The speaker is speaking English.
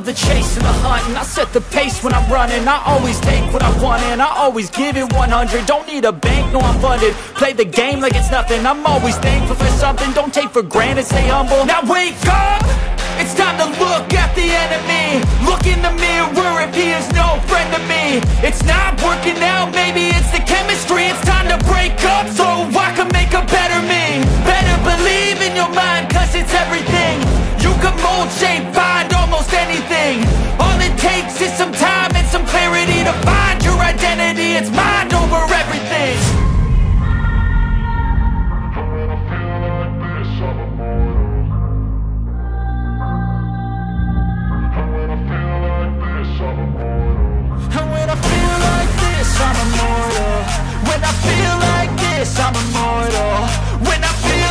love the chase and the hunt, and I set the pace when I'm running. I always take what I want and I always give it 100. Don't need a bank, no I'm funded. Play the game like it's nothing. I'm always thankful for something. Don't take for granted, stay humble. Now wake up! It's time to look at the enemy. Look in the mirror if he is no friend to me. It's not working out, maybe it's the chemistry. It's time to break up so I can make a better me. Better believe in your mind, cause it's everything. You can mold, shape, find almost anything. All it takes is some time and some clarity to find your identity. It's mind over everything. And when I feel like this, I'm immortal. When I feel like this, I'm immortal. When I feel